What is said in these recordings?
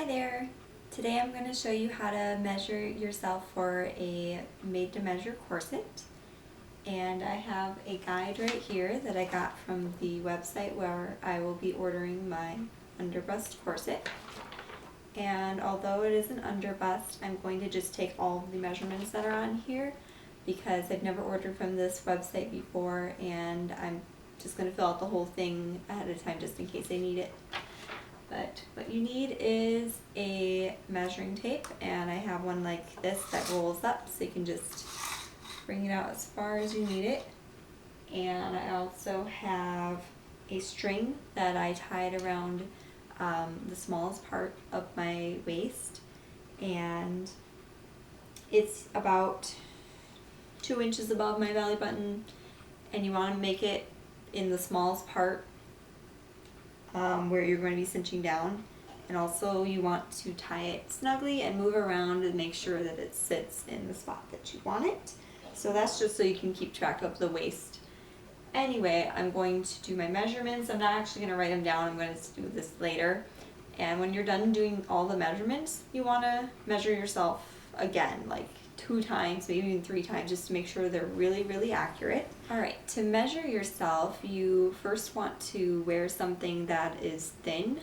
Hi there! Today I'm going to show you how to measure yourself for a made-to-measure corset. And I have a guide right here that I got from the website where I will be ordering my underbust corset. And although it is an underbust, I'm going to just take all of the measurements that are on here because I've never ordered from this website before, and I'm just going to fill out the whole thing ahead of time just in case I need it. But what you need is a measuring tape, and I have one like this that rolls up so you can just bring it out as far as you need it. And I also have a string that I tied around the smallest part of my waist, and it's about 2 inches above my belly button, and you want to make it in the smallest part where you're going to be cinching down, and also you want to tie it snugly and move around and make sure that it sits in the spot that you want it. So that's just so you can keep track of the waist. Anyway, I'm going to do my measurements. I'm not actually going to write them down. I'm going to do this later. And when you're done doing all the measurements, you want to measure yourself again, like 2 times, maybe even 3 times, just to make sure they're really accurate. Alright, to measure yourself, you first want to wear something that is thin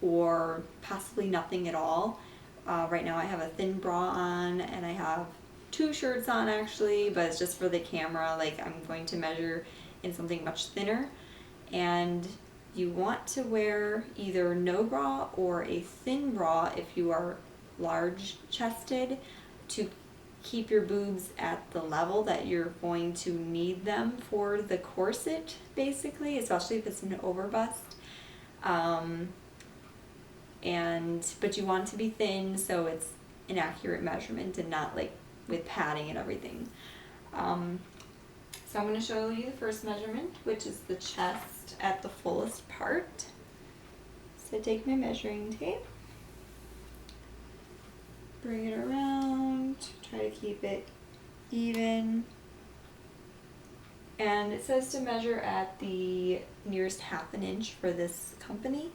or possibly nothing at all. Right now I have a thin bra on, and I have 2 shirts on actually, but it's just for the camera. Like, I'm going to measure in something much thinner. And you want to wear either no bra or a thin bra if you are large chested, to keep your boobs at the level that you're going to need them for the corset, basically, especially if it's an overbust. But you want to be thin so it's an accurate measurement and not like with padding and everything. So I'm going to show you the first measurement, which is the chest at the fullest part. So I take my measuring tape, bring it around, try to keep it even, and it says to measure at the nearest 1/2 inch for this company,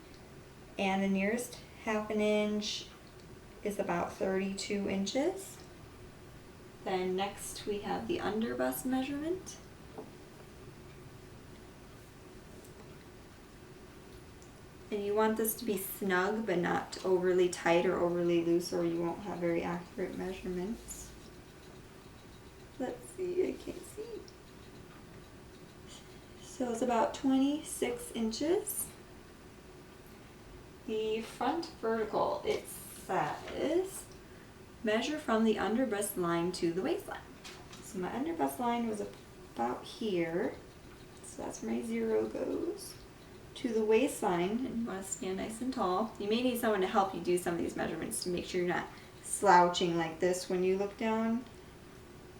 and the nearest 1/2 inch is about 32 inches. Then next we have the underbust measurement. And you want this to be snug but not overly tight or overly loose, or you won't have very accurate measurements. Let's see, I can't see. So it's about 26 inches. The front vertical, it says measure from the underbust line to the waistline. So my underbust line was about here, so that's where my 0 goes. To the waistline, and you want to stand nice and tall. You may need someone to help you do some of these measurements to make sure you're not slouching like this when you look down.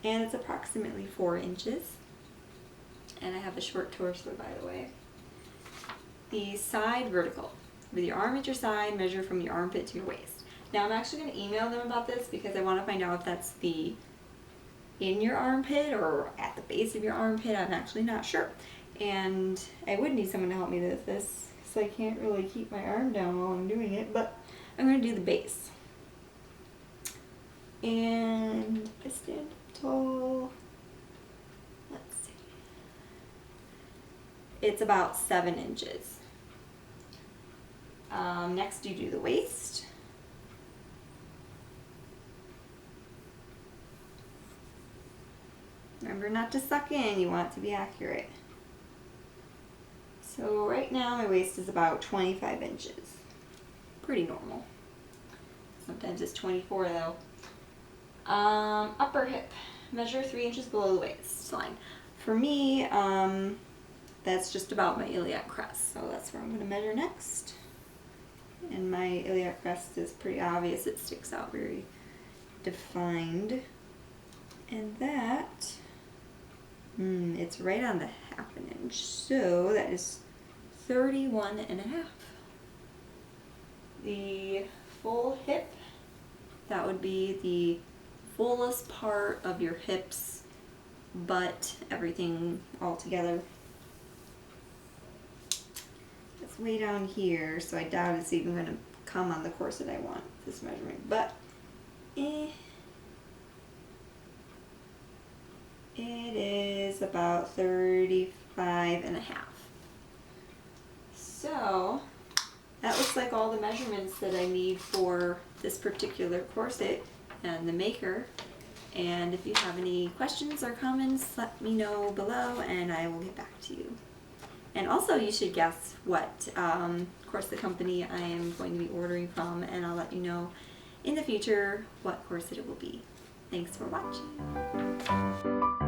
And it's approximately 4 inches. And I have a short torso, by the way. The side vertical. With your arm at your side, measure from your armpit to your waist. Now I'm actually going to email them about this because I want to find out if that's the in your armpit or at the base of your armpit. I'm actually not sure. And I would need someone to help me with this, so I can't really keep my arm down while I'm doing it, but I'm going to do the base. And I stand tall. Let's see. It's about 7 inches. Next you do the waist. Remember not to suck in, you want it to be accurate. So right now my waist is about 25 inches. Pretty normal. Sometimes it's 24 though. Upper hip. Measure 3 inches below the waistline. For me, that's just about my iliac crest. So that's where I'm going to measure next. And my iliac crest is pretty obvious. It sticks out very defined. And that, it's right on the 1/2 inch. So that is 31.5. The full hip, that would be the fullest part of your hips, butt, everything all together. It's way down here, so I doubt it's even going to come on the corset I want this measurement, but it is about 35 and a half. So that looks like all the measurements that I need for this particular corset and the maker. And if you have any questions or comments, let me know below and I will get back to you. And also you should guess what corset company I am going to be ordering from, and I'll let you know in the future what corset it will be. Thanks for watching.